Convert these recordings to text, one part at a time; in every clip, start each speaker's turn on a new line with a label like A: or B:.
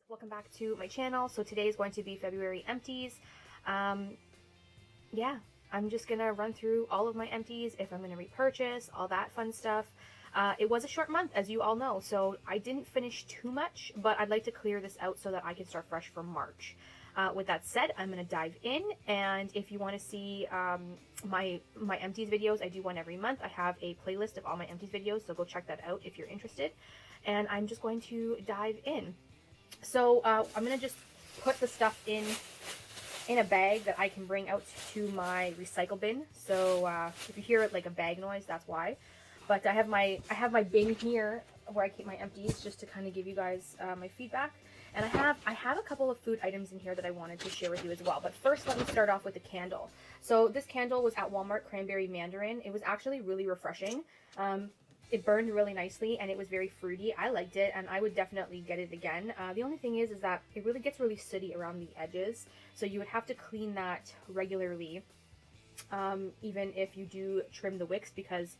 A: Welcome back to my channel. So today is going to be February empties. Yeah, I'm just gonna run through all of my empties, if I'm gonna repurchase, all that fun stuff. It was a short month, as you all know, so I didn't finish too much, but I'd like to clear this out so that I can start fresh for March. With that said, I'm gonna dive in, and if you want to see my empties videos, I do one every month. I have a playlist of all my empties videos, so go check that out if you're interested. And I'm just going to dive in. So I'm going to just put the stuff in a bag that I can bring out to my recycle bin. So if you hear it like a bag noise, that's why. But I have my bin here where I keep my empties, just to kind of give you guys my feedback. And I have a couple of food items in here that I wanted to share with you as well. But first, let me start off with the candle. So this candle was at Walmart, Cranberry Mandarin. It was actually really refreshing. It burned really nicely and it was very fruity. I liked it and I would definitely get it again. The only thing is that it really gets really sooty around the edges. So you would have to clean that regularly, even if you do trim the wicks, because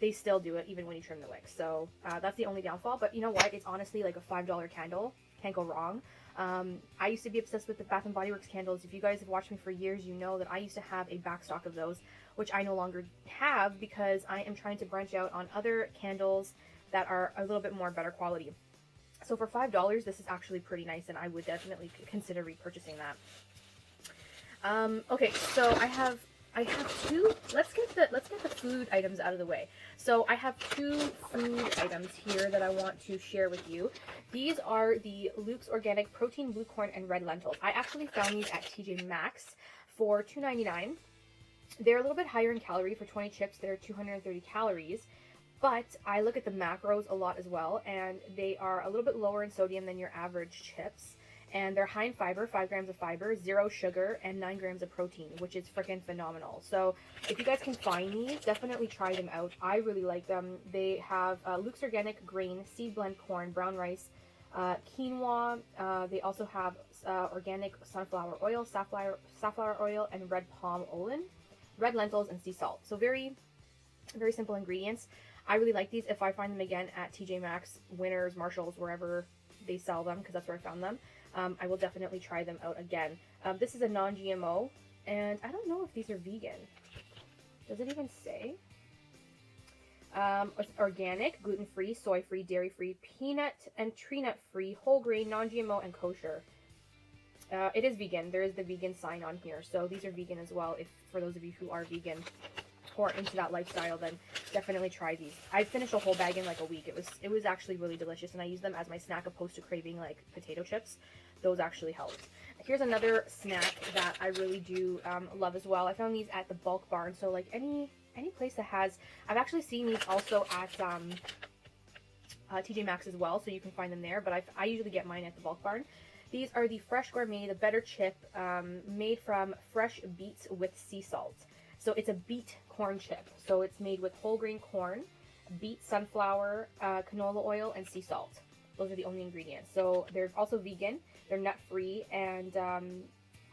A: they still do it even when you trim the wicks. So that's the only downfall. But you know what? It's honestly like a $5 candle. Can't go wrong. I used to be obsessed with the Bath & Body Works candles. If you guys have watched me for years, you know that I used to have a backstock of those, which I no longer have because I am trying to branch out on other candles that are a little bit more better quality. So for $5, this is actually pretty nice, and I would definitely consider repurchasing that. Okay, so I have two. Let's get the food items out of the way. So I have two food items here that I want to share with you. These are the Luke's Organic Protein Blue Corn and Red Lentils. I actually found these at TJ Maxx for $2.99. They're a little bit higher in calorie. For 20 chips, they're 230 calories. But I look at the macros a lot as well, and they are a little bit lower in sodium than your average chips. And they're high in fiber, 5 grams of fiber, 0 sugar, and 9 grams of protein, which is freaking phenomenal. So if you guys can find these, definitely try them out. I really like them. They have Luke's Organic Grain, Seed Blend Corn, Brown Rice, quinoa. They also have organic sunflower oil, safflower oil, and red palm oil, red lentils, and sea salt. So very, very simple ingredients. I really like these. If I find them again at TJ Maxx, Winners, Marshalls, wherever they sell them, because that's where I found them, I will definitely try them out again. This is a non-GMO, and I don't know if these are vegan. Does it even say? It's organic, gluten-free, soy-free, dairy-free, peanut and tree nut-free, whole grain, non-GMO, and kosher. It is vegan. There is the vegan sign on here, so these are vegan as well. If for those of you who are vegan or into that lifestyle, then definitely try these. I finished a whole bag in like a week. It was actually really delicious, and I use them as my snack opposed to craving like potato chips. Those actually helped. Here's another snack that I really do love as well. I found these at the Bulk Barn, so like any place that has. I've actually seen these also at TJ Maxx as well, so you can find them there. But I usually get mine at the Bulk Barn. These are the Fresh Gourmet, the Better Chip, made from fresh beets with sea salt. So it's a beet corn chip. So it's made with whole grain corn, beet, sunflower, canola oil, and sea salt. Those are the only ingredients. So they're also vegan, they're nut-free, and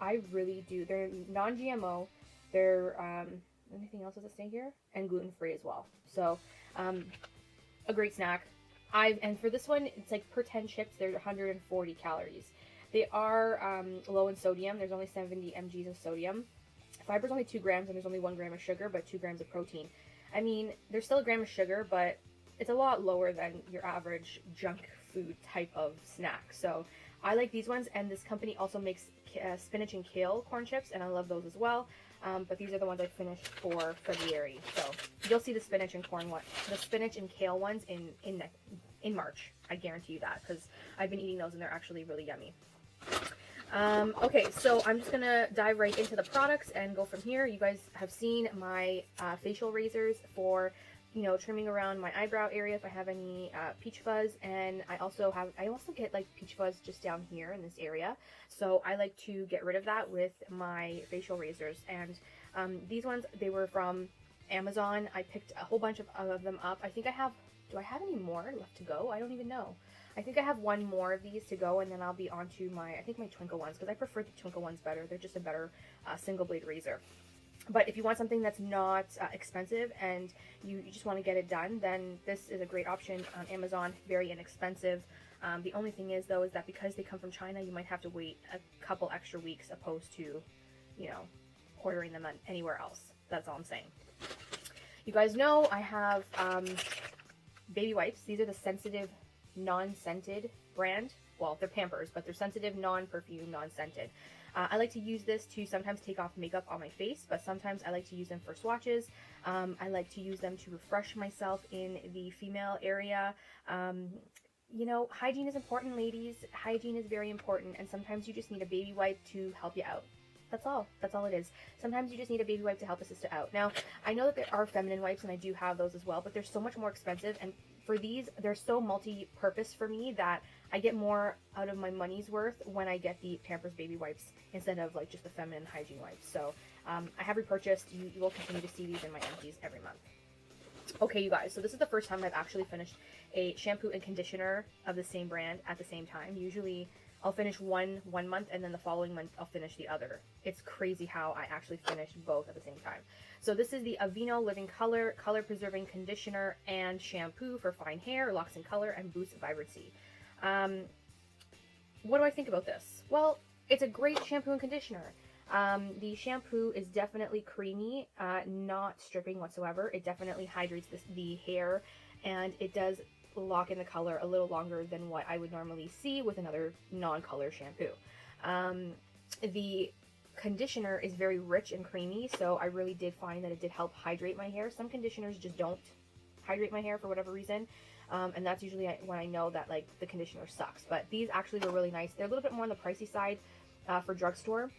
A: I really do. They're non-GMO, they're, anything else does it say here? And gluten-free as well. So a great snack. And for this one, it's like per 10 chips, there's 140 calories. They are low in sodium. There's only 70 mgs of sodium. Fiber is only 2 grams, and there's only 1 gram of sugar, but 2 grams of protein. I mean, there's still a gram of sugar, but it's a lot lower than your average junk food type of snack. So I like these ones, and this company also makes spinach and kale corn chips, and I love those as well. But these are the ones I finished for February. So you'll see the spinach and kale ones in March. I guarantee you that, because I've been eating those and they're actually really yummy. Okay, so I'm just gonna dive right into the products and go from here. You guys have seen my facial razors for, you know, trimming around my eyebrow area if I have any peach fuzz, and I also get like peach fuzz just down here in this area. So I like to get rid of that with my facial razors. And these ones, they were from Amazon. I picked a whole bunch of them up. I think do I have any more left to go? I don't even know. I think I have one more of these to go, and then I'll be on to my Twinkle ones, because I prefer the Twinkle ones better. They're just a better single blade razor. But if you want something that's not expensive and you just want to get it done, then this is a great option on Amazon. Very inexpensive. The only thing is, though, is that because they come from China, you might have to wait a couple extra weeks opposed to, you know, ordering them anywhere else. That's all I'm saying. You guys know I have baby wipes. These are the Sensitive non-scented brand. Well, they're Pampers, but they're Sensitive, non-perfume, non-scented. I like to use this to sometimes take off makeup on my face, but sometimes I like to use them for swatches. I like to use them to refresh myself in the female area. You know, hygiene is important, ladies. Hygiene is very important, and sometimes you just need a baby wipe to help you out. That's all. That's all it is. Sometimes you just need a baby wipe to help assist it out. Now, I know that there are feminine wipes, and I do have those as well, but they're so much more expensive, and for these, they're so multi-purpose for me that I get more out of my money's worth when I get the Pampers baby wipes instead of like just the feminine hygiene wipes. So I have repurchased. You will continue to see these in my empties every month. Okay, you guys, so this is the first time I've actually finished a shampoo and conditioner of the same brand at the same time. Usually I'll finish one month, and then the following month I'll finish the other. It's crazy how I actually finished both at the same time. So this is the Aveeno Living Color Preserving Conditioner and Shampoo for fine hair, locks in color, and boosts vibrancy. What do I think about this? Well, it's a great shampoo and conditioner. The shampoo is definitely creamy, not stripping whatsoever. It definitely hydrates the hair, and it does lock in the color a little longer than what I would normally see with another non-color shampoo. The conditioner is very rich and creamy, so I really did find that it did help hydrate my hair. Some conditioners just don't hydrate my hair for whatever reason, and that's usually when I know that like the conditioner sucks. But these actually were really nice. They're a little bit more on the pricey side for drugstore.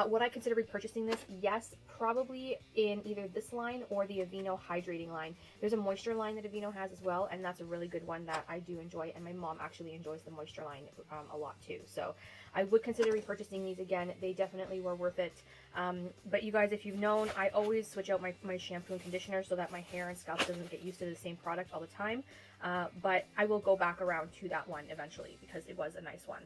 A: Would I consider repurchasing this? Yes, probably in either this line or the Aveeno hydrating line. There's a moisture line that Aveeno has as well, and that's a really good one that I do enjoy, and my mom actually enjoys the moisture line a lot too. So I would consider repurchasing these again. They definitely were worth it. But you guys, if you've known, I always switch out my shampoo and conditioner so that my hair and scalp doesn't get used to the same product all the time. But I will go back around to that one eventually because it was a nice one.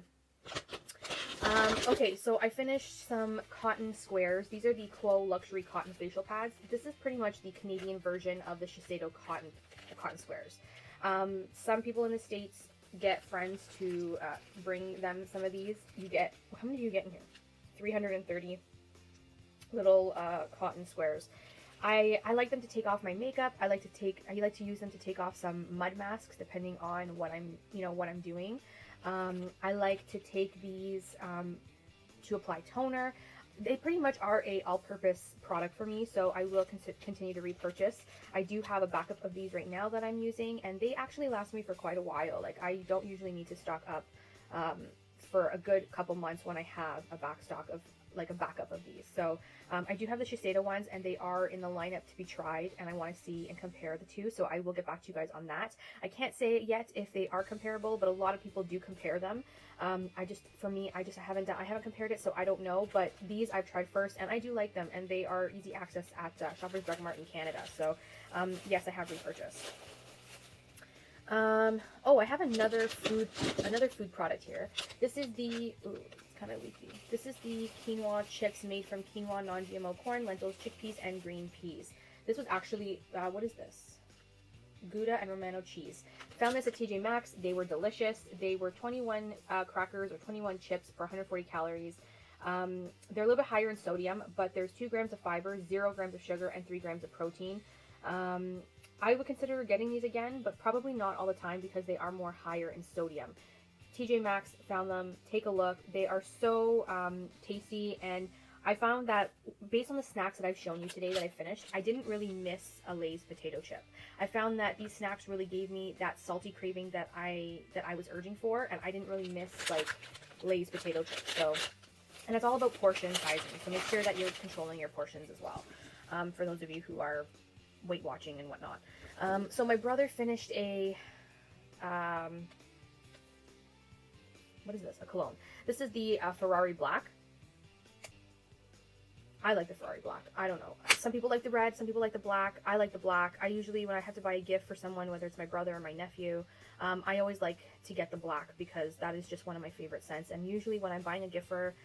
A: Okay, so I finished some cotton squares. These are the Quo Luxury cotton facial pads. This is pretty much the Canadian version of the Shiseido cotton squares. Some people in the States get friends to bring them some of these. You get, how many do you get in here? 330 little cotton squares. I like them to take off my makeup. I like to use them to take off some mud masks depending on what I'm doing. I like to take these to apply toner. They pretty much are a all-purpose product for me, so I will continue to repurchase. I do have a backup of these right now that I'm using, and they actually last me for quite a while. Like, I don't usually need to stock up for a good couple months when I have a backup of these. So I do have the Shiseido ones, and they are in the lineup to be tried, and I want to see and compare the two, so I will get back to you guys on that. I can't say yet if they are comparable, but a lot of people do compare them. I haven't compared it, so I don't know, but these I've tried first, and I do like them, and they are easy access at Shoppers Drug Mart in Canada. So yes, I have repurchased. Oh, I have another food product here. This is the, ooh, it's kind of leaky. This is the quinoa chips made from quinoa, non-GMO corn, lentils, chickpeas, and green peas. This was actually, what is this? Gouda and Romano cheese. Found this at TJ Maxx. They were delicious. They were 21 crackers or 21 chips for 140 calories. They're a little bit higher in sodium, but there's 2 grams of fiber, 0 grams of sugar, and 3 grams of protein. I would consider getting these again, but probably not all the time because they are more higher in sodium. TJ Maxx, found them. Take a look. They are so tasty, and I found that based on the snacks that I've shown you today that I finished, I didn't really miss a Lay's potato chip. I found that these snacks really gave me that salty craving that I was urging for, and I didn't really miss like Lay's potato chips. So, and it's all about portion sizing, so make sure that you're controlling your portions as well. For those of you who are weight watching and whatnot. So my brother finished a what is this? A cologne. This is the Ferrari Black. I like the Ferrari Black. I don't know. Some people like the red, some people like the black. I like the black. I usually, when I have to buy a gift for someone, whether it's my brother or my nephew, I always like to get the black because that is just one of my favorite scents. And usually when I'm buying a gift for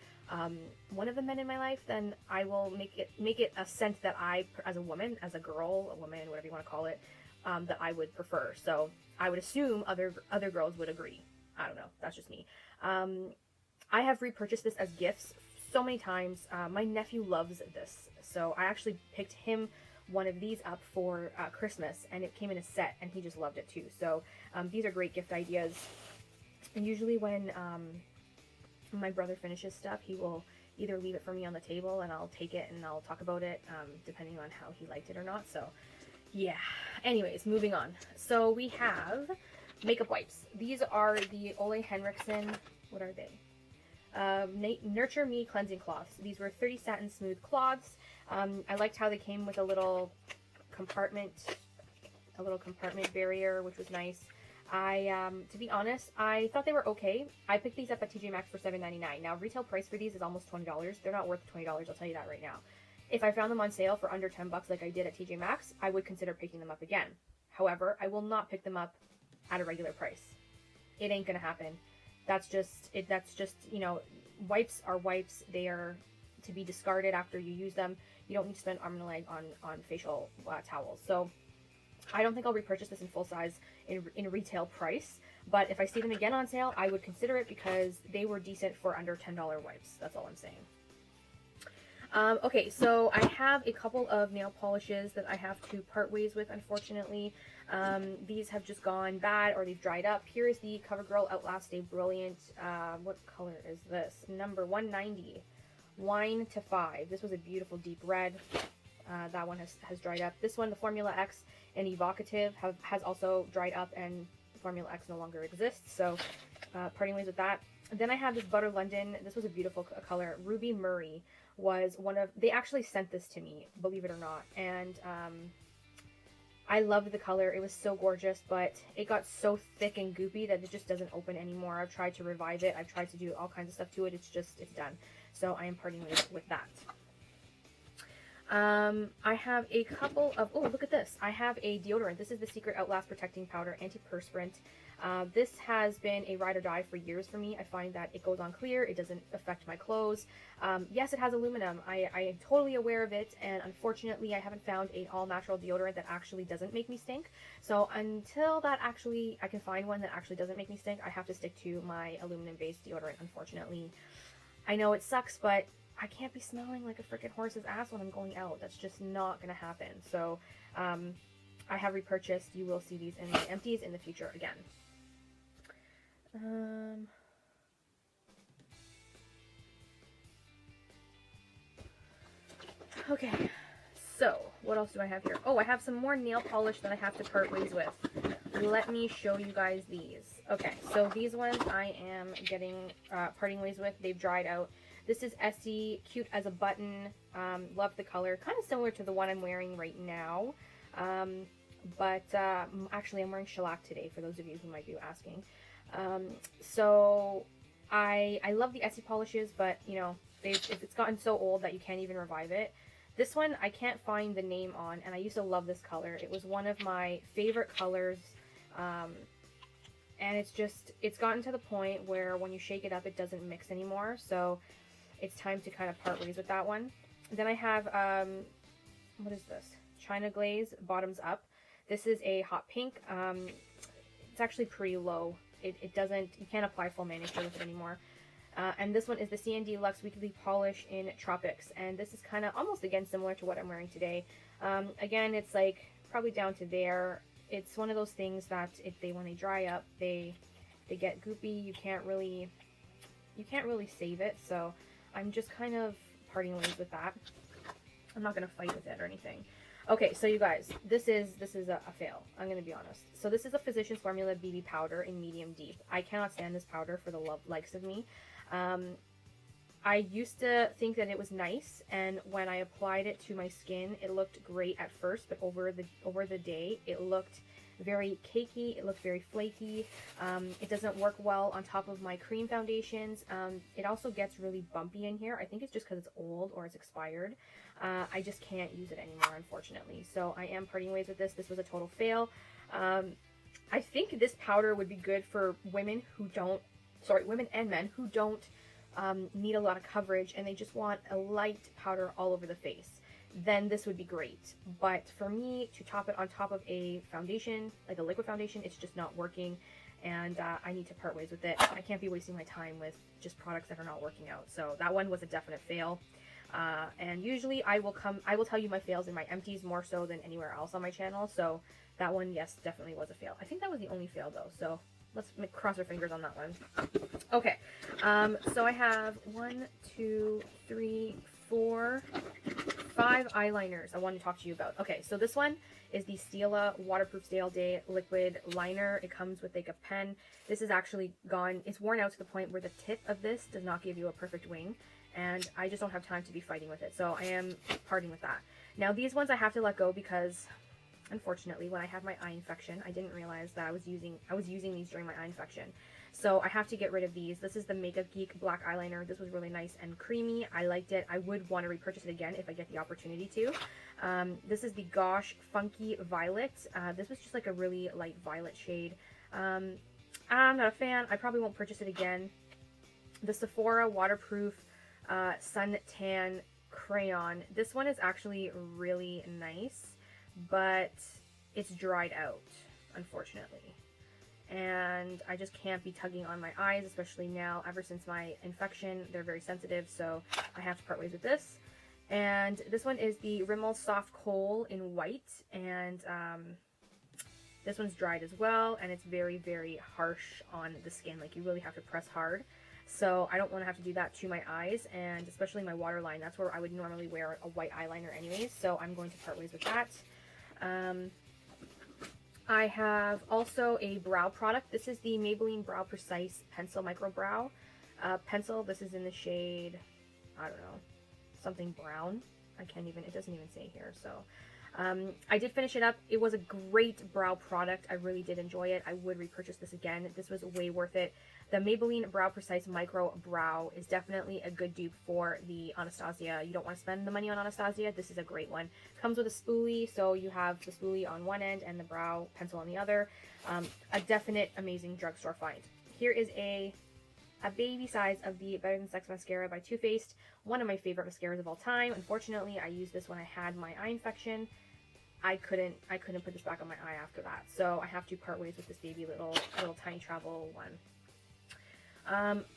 A: one of the men in my life, then I will make it a scent that I, as a woman, as a girl, a woman, whatever you want to call it, that I would prefer. So I would assume other girls would agree. I don't know. That's just me. I have repurchased this as gifts so many times. My nephew loves this, so I actually picked him one of these up for Christmas, and it came in a set, and he just loved it too. So these are great gift ideas. And usually when my brother finishes stuff, he will either leave it for me on the table, and I'll take it and I'll talk about it, depending on how he liked it or not. So yeah. Anyways, moving on. So we have makeup wipes. These are the Ole Henriksen. What are they? Nurture Me cleansing cloths. These were 30 satin smooth cloths. I liked how they came with a little compartment barrier, which was nice. To be honest, I thought they were okay. I picked these up at TJ Maxx for $7.99. Now, retail price for these is almost $20. They're not worth $20, I'll tell you that right now. If I found them on sale for under $10 like I did at TJ Maxx, I would consider picking them up again. However, I will not pick them up at a regular price. It ain't gonna happen. That's just, you know, wipes are wipes. They are to be discarded after you use them. You don't need to spend arm and a leg on facial towels. So I don't think I'll repurchase this in full size in retail price, but if I see them again on sale, I would consider it because they were decent for under $10 wipes. That's all I'm saying. Okay, so I have a couple of nail polishes that I have to part ways with, unfortunately. These have just gone bad or they've dried up. Here is the CoverGirl Outlast Stay Brilliant. What color is this? Number 190. Wine to 5. This was a beautiful deep red. That one has dried up. This one, the Formula X and Evocative, has also dried up, and Formula X no longer exists. So parting ways with that. Then I have this Butter London. This was a beautiful color. Ruby Murray was one of, they actually sent this to me, believe it or not, and I loved the color. It was so gorgeous, but it got so thick and goopy that it just doesn't open anymore. I've tried to revive it. I've tried to do all kinds of stuff to it. It's done. So I am parting with that. I have a couple of, oh, look at this. I have a deodorant. This is the Secret Outlast Protecting Powder Antiperspirant. This has been a ride or die for years for me. I find that it goes on clear. It doesn't affect my clothes. Yes, it has aluminum. I am totally aware of it, and unfortunately I haven't found an all-natural deodorant that actually doesn't make me stink. So until I can find one that actually doesn't make me stink, I have to stick to my aluminum-based deodorant, unfortunately. I know it sucks, but I can't be smelling like a freaking horse's ass when I'm going out. That's just not going to happen. So I have repurchased. You will see these in the Empties in the future again. Okay, so what else do I have here? Oh, I have some more nail polish that I have to part ways with. Let me show you guys these. Okay, so these ones I am getting parting ways with. They've dried out. This is Essie, cute as a button. Love the color. Kind of similar to the one I'm wearing right now. But actually I'm wearing shellac today, for those of you who might be asking. So I love the Essie polishes, but you know, it's gotten so old that you can't even revive it. This one I can't find the name on, and I used to love this color. It was one of my favorite colors, and it's gotten to the point where when you shake it up, it doesn't mix anymore. So it's time to kind of part ways with that one. Then I have, what is this? China Glaze Bottoms Up. This is a hot pink. It's actually pretty low. It doesn't, you can't apply full manicure with it anymore. And this one is the CND Luxe Weekly Polish in Tropics. And this is kind of almost, again, similar to what I'm wearing today. Again, it's like probably down to there. It's one of those things that when they dry up, they get goopy. You can't really save it. So I'm just kind of parting ways with that. I'm not going to fight with it or anything. Okay, so you guys, this is a fail. I'm going to be honest. So this is a Physicians Formula BB powder in medium deep. I cannot stand this powder for the likes of me. I used to think that it was nice, and when I applied it to my skin, it looked great at first, but over the day, it looked very cakey. It looked very flaky. It doesn't work well on top of my cream foundations. It also gets really bumpy in here. I think it's just because it's old or it's expired. I just can't use it anymore, unfortunately. So I am parting ways with this. This was a total fail. I think this powder would be good for women and men who don't need a lot of coverage and they just want a light powder all over the face. Then this would be great. But for me to top it on top of a foundation, like a liquid foundation, it's just not working. and I need to part ways with it. I can't be wasting my time with just products that are not working out. So that one was a definite fail. And usually I will tell you my fails in my empties more so than anywhere else on my channel. So that one, yes, definitely was a fail. I think that was the only fail though. So let's cross our fingers on that one. Okay. So I have 1, 2, 3, 4, 5 eyeliners I want to talk to you about. Okay. So this one is the Stila Waterproof Stay All Day Liquid Liner. It comes with like a pen. This is actually gone. It's worn out to the point where the tip of this does not give you a perfect wing. And I just don't have time to be fighting with it. So I am parting with that. Now these ones I have to let go because unfortunately when I had my eye infection, I didn't realize that I was using these during my eye infection. So I have to get rid of these. This is the Makeup Geek black eyeliner. This was really nice and creamy. I liked it. I would want to repurchase it again if I get the opportunity to. This is the Gosh Funky Violet. This was just like a really light violet shade. I'm not a fan. I probably won't purchase it again. The Sephora Waterproof Sun Tan Crayon. This one is actually really nice, but it's dried out, unfortunately. And I just can't be tugging on my eyes, especially now, ever since my infection. They're very sensitive, so I have to part ways with this. And this one is the Rimmel Soft Kohl in white, and this one's dried as well, and it's very, very harsh on the skin. Like, you really have to press hard. So I don't want to have to do that to my eyes, and especially my waterline. That's where I would normally wear a white eyeliner anyways, so I'm going to part ways with that. I have also a brow product. This is the Maybelline Brow Precise Pencil Micro Brow Pencil. This is in the shade, I don't know, something brown. It doesn't even say here, so... I did finish it up. It was a great brow product. I really did enjoy it. I would repurchase this again. This was way worth it. The Maybelline Brow Precise Micro Brow is definitely a good dupe for the Anastasia. You don't want to spend the money on Anastasia. This is a great one. Comes with a spoolie, so you have the spoolie on one end and the brow pencil on the other. A definite amazing drugstore find. Here is a baby size of the Better Than Sex Mascara by Too Faced. One of my favorite mascaras of all time. Unfortunately, I used this when I had my eye infection. I couldn't put this back on my eye after that. So I have to part ways with this baby little tiny travel one.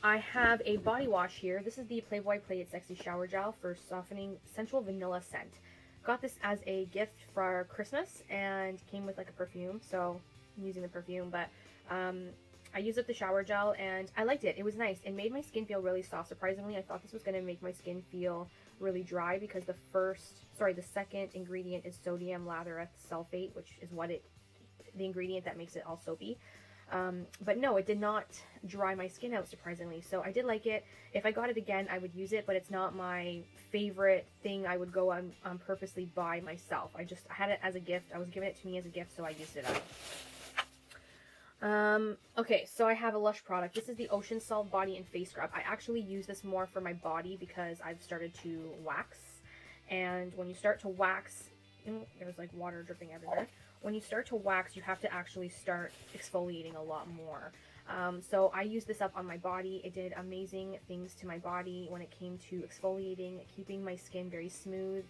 A: I have a body wash here. This is the Playboy Play It Sexy Shower Gel for softening sensual vanilla scent. Got this as a gift for Christmas and came with like a perfume. So I'm using the perfume, but I used up the shower gel and I liked it. It was nice. It made my skin feel really soft. Surprisingly, I thought this was going to make my skin feel really dry because the second ingredient is sodium laureth sulfate, which is the ingredient that makes it all soapy. But no, it did not dry my skin out, surprisingly. So I did like it. If I got it again, I would use it, but it's not my favorite thing I would go on purposely buy myself. I had it as a gift. I was giving it to me as a gift, so I used it up. Okay, so I have a Lush product. This is the Ocean Salt Body and Face Scrub. I actually use this more for my body because I've started to wax. And when you start to wax, there's like water dripping everywhere. When you start to wax, you have to actually start exfoliating a lot more. So I used this up on my body. It did amazing things to my body when it came to exfoliating, keeping my skin very smooth.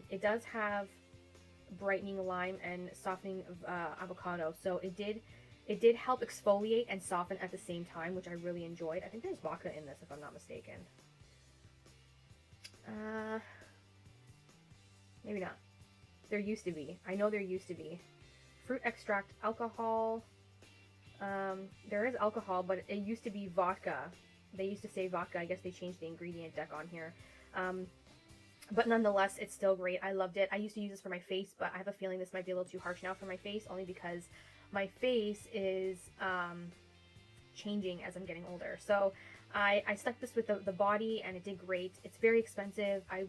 A: It does have brightening lime and softening avocado. So it did help exfoliate and soften at the same time, which I really enjoyed. I think there's vodka in this, if I'm not mistaken. Maybe not. There used to be. I know there used to be. Fruit extract, alcohol. There is alcohol, but it used to be vodka. They used to say vodka. I guess they changed the ingredient deck on here. But nonetheless, it's still great. I loved it. I used to use this for my face, but I have a feeling this might be a little too harsh now for my face, only because my face is changing as I'm getting older. So I stuck this with the body and it did great. It's very expensive. I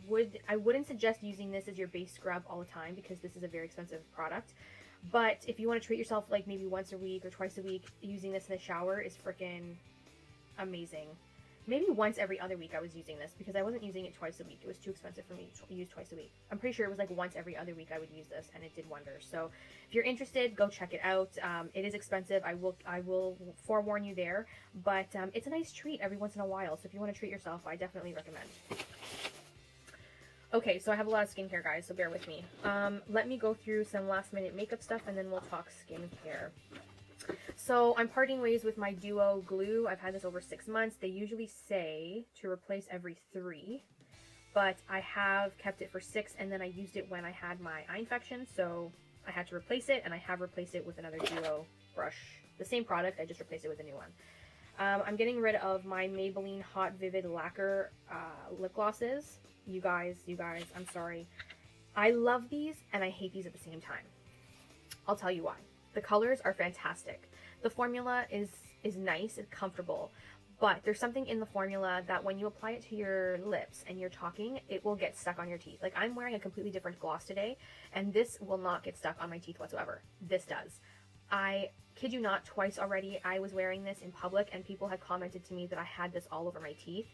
A: wouldn't suggest using this as your base scrub all the time because this is a very expensive product. But if you want to treat yourself like maybe once a week or twice a week, using this in the shower is freaking amazing. Maybe once every other week I was using this because I wasn't using it twice a week. It was too expensive for me to use twice a week. I'm pretty sure it was like once every other week I would use this and it did wonders. So if you're interested, go check it out. It is expensive. I will forewarn you there, but it's a nice treat every once in a while. So if you want to treat yourself, I definitely recommend. Okay, so I have a lot of skincare, guys, so bear with me. Let me go through some last minute makeup stuff and then we'll talk skincare. So I'm parting ways with my Duo glue. I've had this over 6 months. They usually say to replace every 3, but I have kept it for 6, and then I used it when I had my eye infection, so I had to replace it, and I have replaced it with another Duo brush. The same product, I just replaced it with a new one. I'm getting rid of my Maybelline Hot Vivid Lacquer lip glosses. You guys, I'm sorry. I love these, and I hate these at the same time. I'll tell you why. The colors are fantastic. The formula is nice, it's comfortable, but there's something in the formula that when you apply it to your lips and you're talking, it will get stuck on your teeth. Like, I'm wearing a completely different gloss today, and this will not get stuck on my teeth whatsoever. This does. I kid you not, twice already I was wearing this in public, and people had commented to me that I had this all over my teeth,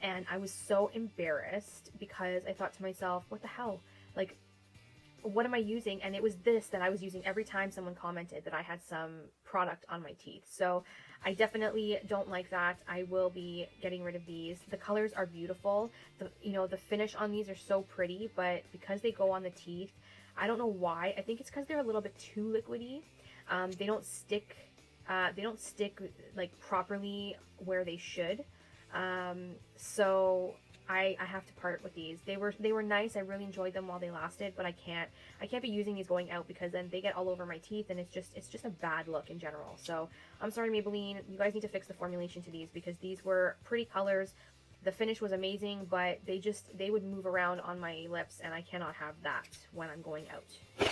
A: and I was so embarrassed because I thought to myself, what the hell? Like, what am I using? And it was this that I was using every time someone commented that I had some product on my teeth. So I definitely don't like that. I will be getting rid of these. The colors are beautiful. The finish on these are so pretty, but because they go on the teeth, I don't know why. I think it's because they're a little bit too liquidy. They don't stick like properly where they should. So I have to part with these. They were nice. I really enjoyed them while they lasted, but I can't be using these going out because then they get all over my teeth, and it's just a bad look in general. So I'm sorry, Maybelline. You guys need to fix the formulation to these because these were pretty colors. The finish was amazing, but they would move around on my lips, and I cannot have that when I'm going out.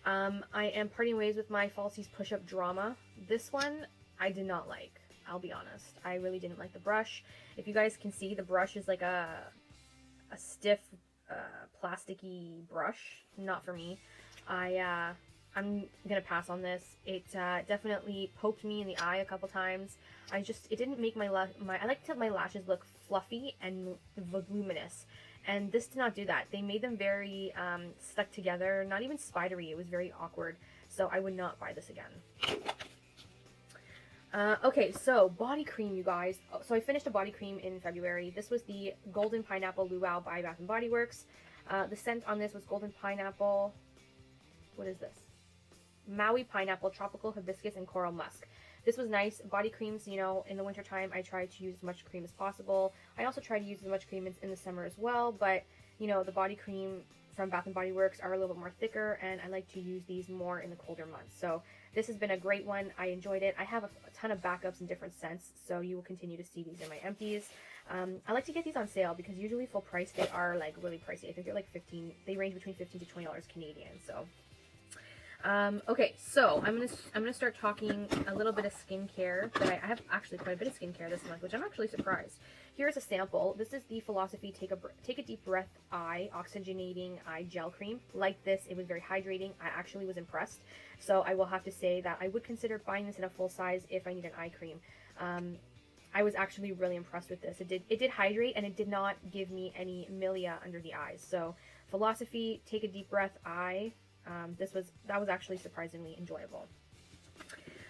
A: I am parting ways with my Falsies Push-Up Drama. This one I did not like. I'll be honest. I really didn't like the brush. If you guys can see, the brush is like a stiff, plasticky brush. Not for me. I'm gonna pass on this. It definitely poked me in the eye a couple times. It didn't make I like to have my lashes look fluffy and voluminous. And this did not do that. They made them very stuck together, not even spidery. It was very awkward. So I would not buy this again. Okay, so body cream, you guys. So I finished a body cream in February. This was the Golden Pineapple Luau by Bath & Body Works. The scent on this was Golden Pineapple. What is this? Maui Pineapple, Tropical Hibiscus, and Coral Musk. This was nice. Body creams, in the wintertime, I try to use as much cream as possible. I also try to use as much cream in the summer as well, but, the body cream from Bath & Body Works are a little bit more thicker, and I like to use these more in the colder months. So this has been a great one. I enjoyed it. I have a ton of backups in different scents, so you will continue to see these in my empties. I like to get these on sale because usually full price they are like really pricey. I think they're like they range between $15 to $20 Canadian. So okay, so I'm gonna start talking a little bit of skincare. That I have actually quite a bit of skincare this month, which I'm actually surprised. Here's a sample. This is the Philosophy Take a Deep Breath Eye Oxygenating Eye Gel Cream. Like this, it was very hydrating. I actually was impressed. So I will have to say that I would consider buying this in a full size if I need an eye cream. I was actually really impressed with this. It did hydrate, and it did not give me any milia under the eyes. So Philosophy Take a Deep Breath Eye. That was actually surprisingly enjoyable.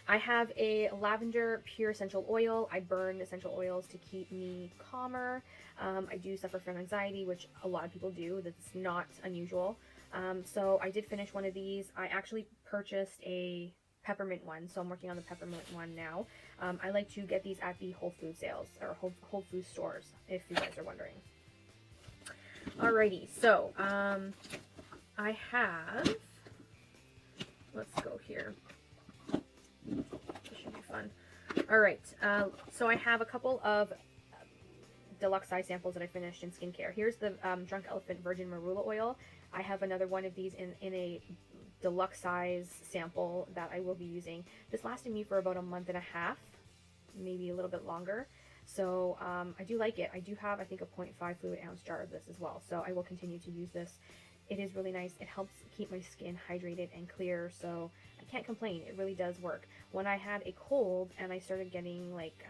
A: I have a lavender pure essential oil. I burn essential oils to keep me calmer. I do suffer from anxiety, which a lot of people do. That's not unusual. So I did finish one of these. I actually purchased a peppermint one, so I'm working on the peppermint one now. I like to get these at the Whole Food sales, or Whole Food stores, if you guys are wondering. Alrighty, so I have, let's go here. This should be fun. Alright, so I have a couple of deluxe size samples that I finished in skincare. Here's the Drunk Elephant Virgin Marula Oil. I have another one of these in a deluxe size sample that I will be using. This lasted me for about a month and a half, maybe a little bit longer. So I do like it. I do have, I think, a 0.5 fluid ounce jar of this as well. So I will continue to use this. It is really nice. It helps keep my skin hydrated and clear, so I can't complain. It really does work. When I had a cold and I started getting like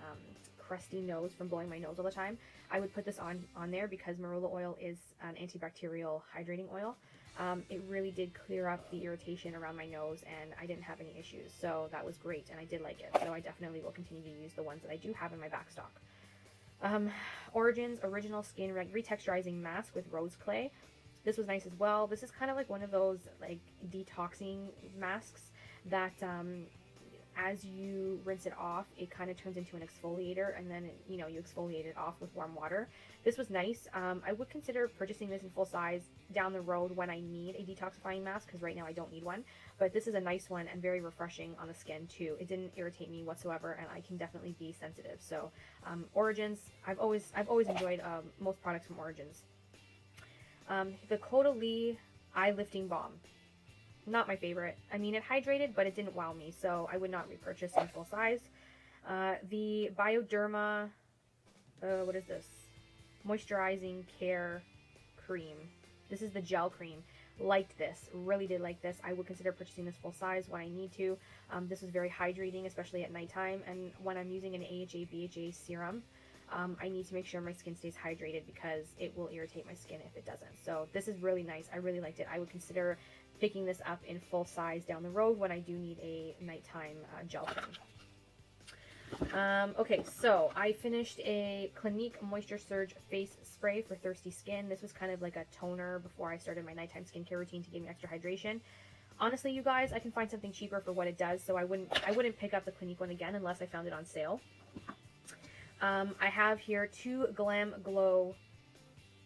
A: crusty nose from blowing my nose all the time, I would put this on there because marula oil is an antibacterial hydrating oil. It really did clear up the irritation around my nose, and I didn't have any issues, so that was great, and I did like it. So I definitely will continue to use the ones that I do have in my back stock. Origins Original Skin Retexturizing Mask with Rose Clay. This was nice as well. This is kind of like one of those like detoxing masks that as you rinse it off, it kind of turns into an exfoliator, and then, you know, you exfoliate it off with warm water. This was nice. I would consider purchasing this in full size down the road when I need a detoxifying mask, because right now I don't need one. But this is a nice one and very refreshing on the skin too. It didn't irritate me whatsoever, and I can definitely be sensitive. So Origins, I've always enjoyed most products from Origins. The Caudalie Eye Lifting Balm. Not my favorite. I mean, it hydrated, but it didn't wow me, so I would not repurchase in full size. The Bioderma, what is this? Moisturizing Care Cream. This is the gel cream. Liked this. Really did like this. I would consider purchasing this full size when I need to. This is very hydrating, especially at nighttime, and when I'm using an AHA BHA serum, I need to make sure my skin stays hydrated because it will irritate my skin if it doesn't. So this is really nice. I really liked it. I would consider picking this up in full size down the road when I do need a nighttime gel cream. Okay, so I finished a Clinique Moisture Surge Face Spray for thirsty skin. This was kind of like a toner before I started my nighttime skincare routine to give me extra hydration. Honestly, you guys, I can find something cheaper for what it does, so I wouldn't pick up the Clinique one again unless I found it on sale. I have here 2 Glam Glow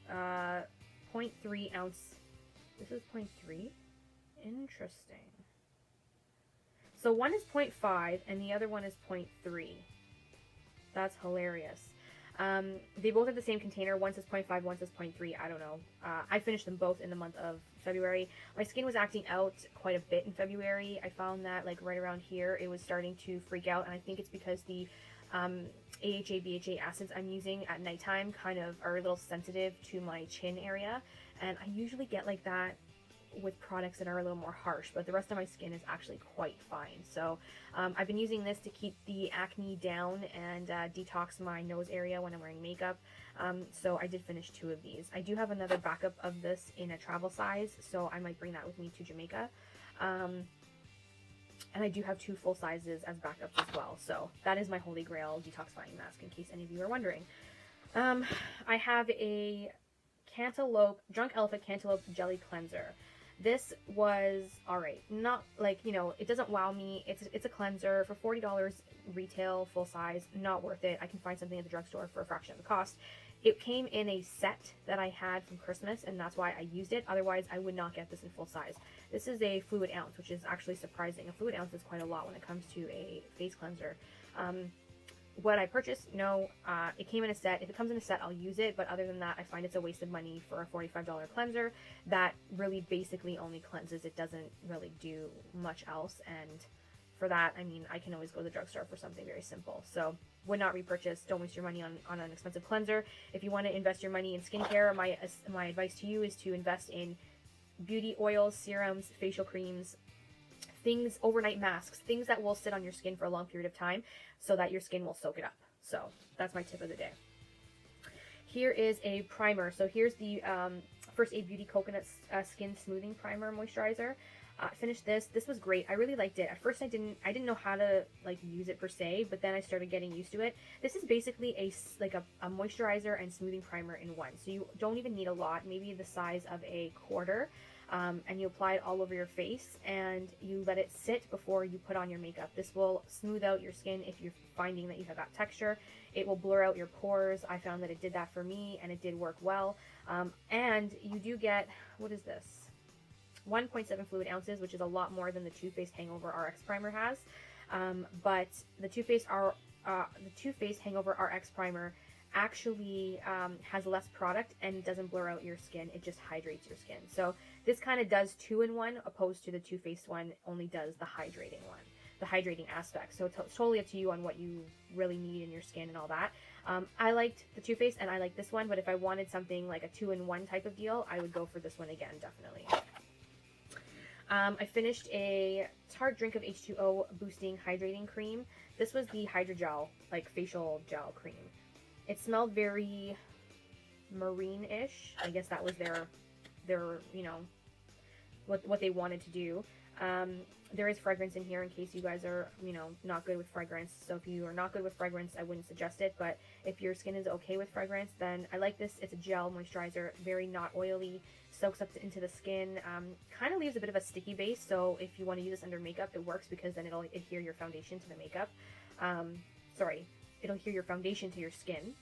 A: 0.3 ounce. This is 0.3? Interesting. So one is 0.5 and the other one is 0.3. That's hilarious. They both have the same container. One says 0.5, one says 0.3. I don't know. I finished them both in the month of February. My skin was acting out quite a bit in February. I found that like right around here it was starting to freak out, and I think it's because the AHA BHA acids I'm using at nighttime kind of are a little sensitive to my chin area, and I usually get like that with products that are a little more harsh, but the rest of my skin is actually quite fine. So I've been using this to keep the acne down and detox my nose area when I'm wearing makeup. So I did finish 2 of these. I do have another backup of this in a travel size, so I might bring that with me to Jamaica. And I do have 2 full sizes as backups as well. So that is my holy grail detoxifying mask, in case any of you are wondering. I have a Drunk Elephant Cantaloupe Jelly Cleanser. This was alright. Not like, you know, it doesn't wow me. It's a cleanser for $40 retail, full size. Not worth it. I can find something at the drugstore for a fraction of the cost. It came in a set that I had from Christmas, and that's why I used it. Otherwise, I would not get this in full size. This is a fluid ounce, which is actually surprising. A fluid ounce is quite a lot when it comes to a face cleanser. What I purchased, no, it came in a set. If it comes in a set, I'll use it, but other than that, I find it's a waste of money for a $45 cleanser that really basically only cleanses. It doesn't really do much else, and for that, I mean, I can always go to the drugstore for something very simple. So would not repurchase. Don't waste your money on an expensive cleanser. If you want to invest your money in skincare, my advice to you is to invest in beauty oils, serums, facial creams, things, overnight masks, things that will sit on your skin for a long period of time so that your skin will soak it up. So that's my tip of the day. Here is a primer. So here's the First Aid Beauty Coconut Skin Smoothing Primer Moisturizer. Finished this. This was great. I really liked it. At first I didn't know how to like use it per se, but then I started getting used to it. This is basically a moisturizer and smoothing primer in one. So you don't even need a lot, maybe the size of a quarter. And you apply it all over your face and you let it sit before you put on your makeup. This will smooth out your skin if you're finding that you have that texture. It will blur out your pores. I found that it did that for me and it did work well. And you do get, what is this? 1.7 fluid ounces, which is a lot more than the Too Faced Hangover RX Primer has. But the Too Faced Hangover RX Primer actually has less product and doesn't blur out your skin. It just hydrates your skin. So this kind of does 2-in-1 opposed to the Too Faced one only does the hydrating one, the hydrating aspect. So it's totally up to you on what you really need in your skin and all that. I liked the Too Faced and I like this one, but if I wanted something like a 2-in-1 type of deal, I would go for this one again, definitely. I finished a Tarte Drink of H2O Boosting Hydrating Cream. This was the Hydrogel, like facial gel cream. It smelled very marine-ish. I guess that was their you know, what they wanted to do. There is fragrance in here in case you guys are, you know, not good with fragrance. So if you are not good with fragrance, I wouldn't suggest it. But if your skin is okay with fragrance, then I like this. It's a gel moisturizer, very not oily, soaks up into the skin, kind of leaves a bit of a sticky base. So if you want to use this under makeup, it works because then it'll adhere your foundation to the makeup. Sorry, it'll adhere your foundation to your skin.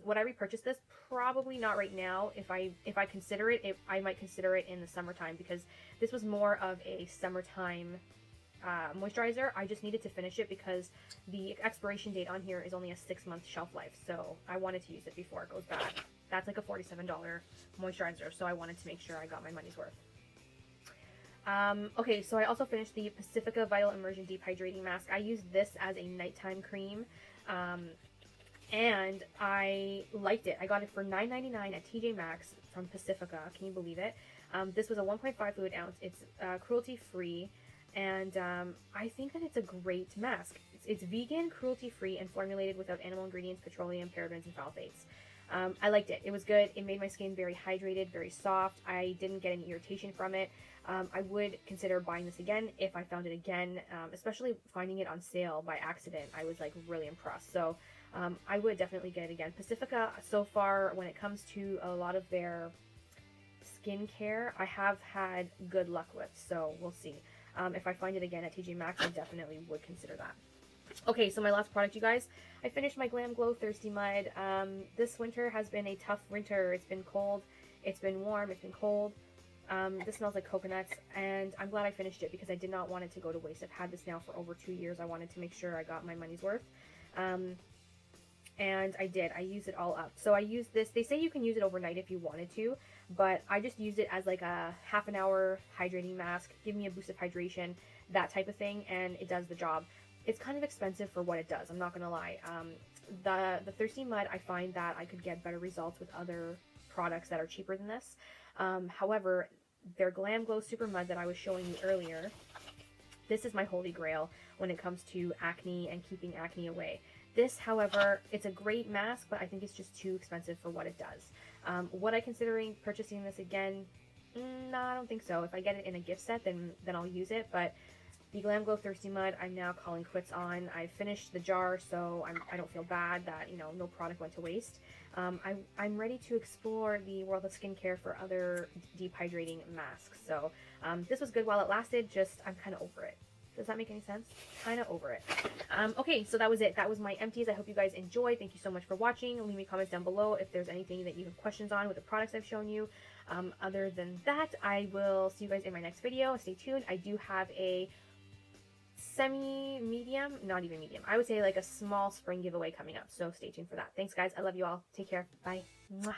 A: Would I repurchase this? Probably not right now. If I consider it, I might consider it in the summertime, because this was more of a summertime moisturizer. I just needed to finish it because the expiration date on here is only a 6-month shelf life, so I wanted to use it before it goes bad. That's like a $47 moisturizer, so I wanted to make sure I got my money's worth. Okay, so I also finished the Pacifica Vital Immersion Deep Hydrating Mask. I used this as a nighttime cream. And I liked it. I got it for $9.99 at TJ Maxx from Pacifica. Can you believe it? This was a 1.5 fluid ounce. It's cruelty-free, and I think that it's a great mask. It's vegan, cruelty-free, and formulated without animal ingredients, petroleum, parabens, and phthalates. I liked it. It was good. It made my skin very hydrated, very soft. I didn't get any irritation from it. I would consider buying this again if I found it again, especially finding it on sale by accident. I was like really impressed. So I would definitely get it again. Pacifica, so far, when it comes to a lot of their skincare, I have had good luck with, so we'll see. If I find it again at TJ Maxx, I definitely would consider that. Okay, so my last product, you guys. I finished my Glam Glow Thirsty Mud. This winter has been a tough winter. It's been cold, it's been warm, it's been cold. This smells like coconuts, and I'm glad I finished it because I did not want it to go to waste. I've had this now for over 2 years. I wanted to make sure I got my money's worth. And I did. I used it all up. So I used this. They say you can use it overnight if you wanted to, but I just used it as like a half an hour hydrating mask, give me a boost of hydration, that type of thing, and it does the job. It's kind of expensive for what it does, I'm not going to lie. The Thirsty Mud, I find that I could get better results with other products that are cheaper than this. However, their Glam Glow Super Mud that I was showing you earlier, this is my holy grail when it comes to acne and keeping acne away. This, however, it's a great mask, but I think it's just too expensive for what it does. Would I considering purchasing this again? No, I don't think so. If I get it in a gift set, then I'll use it. But the Glam Glow Thirsty Mud, I'm now calling quits on. I finished the jar, so I don't feel bad that, you know, no product went to waste. I'm ready to explore the world of skincare for other deep hydrating masks. So this was good while it lasted, just I'm kind of over it. Does that make any sense? Kind of over it. Okay, so that was it. That was my empties. I hope you guys enjoyed. Thank you so much for watching. Leave me comments down below if there's anything that you have questions on with the products I've shown you. Other than that, I will see you guys in my next video. Stay tuned. I do have a semi-medium, not even medium, I would say like a small spring giveaway coming up. So stay tuned for that. Thanks, guys. I love you all. Take care. Bye. Mwah.